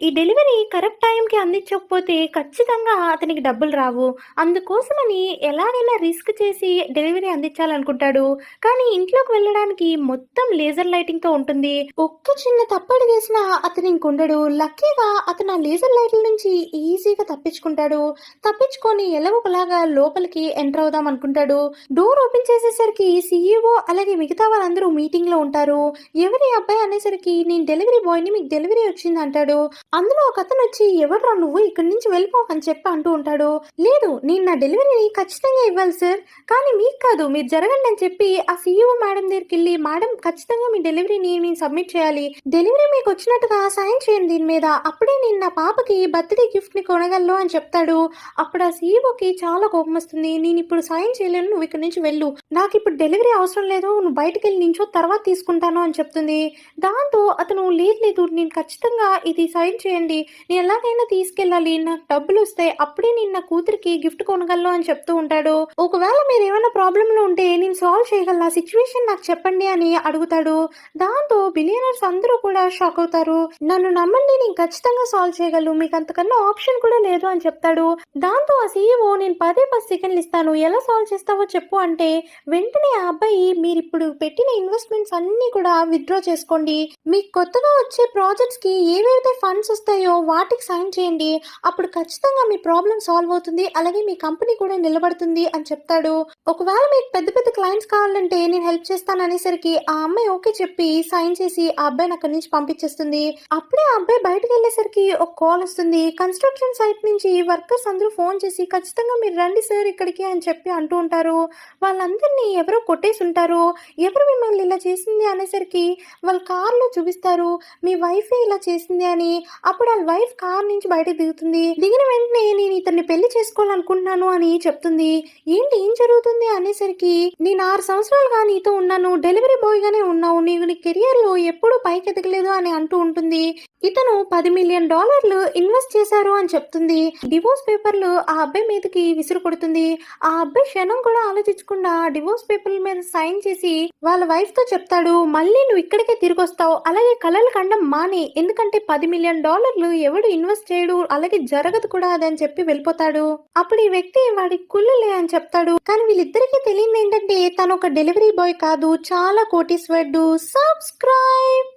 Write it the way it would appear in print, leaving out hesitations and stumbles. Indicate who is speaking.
Speaker 1: ఈ delivery correct టైంకి అందించకపోతే ఖచ్చితంగా అతనికి డబ్బులు రావు. అందుకోసమని ఎలాగైనా రిస్క్ చేసి డెలివరీ అందించాలనుకుంటాడు. కానీ ఇంట్లోకి వెళ్ళడానికి మొత్తం లేజర్ లైటింగ్‌తో ఉంటుంది. ఒక్క చిన్న తప్పడుగేసినా అతను ఇంకుండడు. లక్కీగా అతను ఆ లేజర్ లైట్‌ల నుంచి ఈజీగా తప్పించుకుంటాడు. తప్పించుకొని ఎలాగోకలాగా లోపలికి ఎంటర్ అవుదాం అనుకుంటాడు. డోర్ ఓపెన్ చేసేసరికి సీఈఓ అలాగే మిగతా వాళ్ళందరూ మీటింగ్‌లో ఉంటారు. ఎవరి అబ్బాయి అనేసరికి నేను డెలివరీ బాయ్‌ని, మీకు డెలివరీ వచ్చింది అంటాడు. అందులో ఒకతను వచ్చి ఎవడ్రా నువ్వు ఇక్కడి నుంచి వెళ్ళిపో అని చెప్పి అంటూ ఉంటాడు. లేదు నేను నా డెలివరీని ఖచ్చితంగా ఇవ్వాలి సార్, కానీ మీకు కాదు మీరు జరగండి అని చెప్పి ఆ సీఈఓ మేడం దగ్గరికి వెళ్ళి మేడం ఖచ్చితంగా మీ డెలివరీని నేను సబ్మిట్ చేయాలి, డెలివరీ మీకు వచ్చినట్టుగా సైన్ చేయండి దీని మీద, అప్పుడే నేను నా పాపకి బర్త్డే గిఫ్ట్ ని కొనగలను అని చెప్తాడు. అప్పుడు ఆ సీఈఓకి చాలా కోపం వస్తుంది. నేను ఇప్పుడు సైన్ చేయలేను, నువ్వు ఇక్కడి నుంచి వెళ్ళు, నాకు ఇప్పుడు డెలివరీ అవసరం లేదు, నువ్వు బయటకు వెళ్ళి నించో తర్వాత తీసుకుంటాను అని చెప్తుంది. దాంతో అతను లేదు లేదు నేను ఖచ్చితంగా ఇది సైన్ చేయండి, నేను ఎలాగైనా తీసుకెళ్ళాలి, నాకు డబ్బులు వస్తాయి అప్పుడే నేను నా కూతురికి గిఫ్ట్ కొనగలను అని చెప్తూ ఉంటాడు. ఒకవేళ మీరు ఏమైనా ప్రాబ్లంలో ఉంటే నేను సాల్వ్ చేయగల సిచ్యువేషన్ నాకు చెప్పండి అని అడుగుతాడు. దాంతో బిలియనర్స్ అందరూ కూడా షాక్ అవుతారు. నన్ను నమ్మండి నేను ఖచ్చితంగా సాల్వ్ చేయగలను, మీకు అంతకన్నా ఆప్షన్ కూడా లేదు అని చెప్తాడు. దాంతో ఆ సీఈఓ నేను 10 సెకండ్లు ఇస్తాను, ఎలా సాల్వ్ చేస్తావో చెప్పు అంటే వెంటనే ఆ అబ్బాయి మీరు ఇప్పుడు పెట్టిన ఇన్వెస్ట్మెంట్స్ అన్ని కూడా విత్డ్రా చేసుకోండి, మీకు కొత్తగా వచ్చే ప్రాజెక్ట్స్ కి ఏవైతే ఫండ్స్ వస్తాయో వాటికి సైన్ చేయండి, అప్పుడు ఖచ్చితంగా మీ ప్రాబ్లం సాల్వ్ అవుతుంది, అలాగే మీ కంపెనీ కూడా నిలబడుతుంది అని చెప్తాడు. ఒకవేళ మీకు పెద్ద పెద్ద క్లయింట్స్ కావాలంటే నేను హెల్ప్ చేస్తాను అనేసరికి ఆ అమ్మాయి ఓకే చెప్పి సైన్ చేసి ఆ అబ్బాయిని అక్కడి నుంచి పంపించేస్తుంది. అప్పుడే ఆ అబ్బాయి బయటకు వెళ్ళేసరికి ఒక కాల్ వస్తుంది. కన్స్ట్రక్షన్ సైట్ నుంచి వర్కర్స్ అందరూ ఫోన్ చేసి ఖచ్చితంగా మీరు రండి సార్ ఇక్కడికి అని చెప్పి అంటూ ఉంటారు. వాళ్ళందరినీ ఎవరో కొట్టేసి ఉంటారు. ఎవరు మిమ్మల్ని ఇలా చేసింది అనేసరికి వాళ్ళ కార్లో చూపిస్తారు మీ వైఫే ఇలా చేసింది అని. అప్పుడు వాళ్ళ వైఫ్ కార్ నుంచి బయటకు దిగుతుంది. దిగిన వెంటనే నేను ఇతన్ని పెళ్లి చేసుకోవాలనుకుంటున్నాను అని చెప్తుంది. ఏంటి ఏం జరుగుతుంది అనేసరికి నేను 6 సంవత్సరాలుగా నీతో ఉన్నాను, డెలివరీ బాయ్ గానే ఉన్నావు, నీకు నీ కెరియర్ లో ఎప్పుడూ పైకి ఎదగలేదు అని అంటూ ఉంటుంది. ఇతను $10 మిలియన్ ఇన్వెస్ట్ చేశారు అని చెప్తుంది. డివోర్స్ పేపర్లు ఆ అబ్బాయి మీదకి విసురు కొడుతుంది. ఆ అబ్బాయి క్షణం కూడా ఆలోచించకుండా డివోర్స్ పేపర్ల మీద సైన్ చేసి వాళ్ళ వైఫ్ తో చెప్తాడు మళ్ళీ నువ్వు ఇక్కడికే తిరిగి వస్తావు, అలాగే కలలు కండం మానే, ఎందుకంటే $10 మిలియన్ ఎవడు ఇన్వెస్ట్ చేయడు, అలాగే జరగదు కూడా అదని చెప్పి వెళ్ళిపోతాడు. అప్పుడు ఈ వ్యక్తి వాడి కుళ్ళులే అని చెప్తాడు. కానీ వీళ్ళిద్దరికీ తెలియదు ఏంటంటే తను ఒక డెలివరీ బాయ్ కాదు, చాలా కోటీశ్వరుడు. సబ్స్క్రైబ్.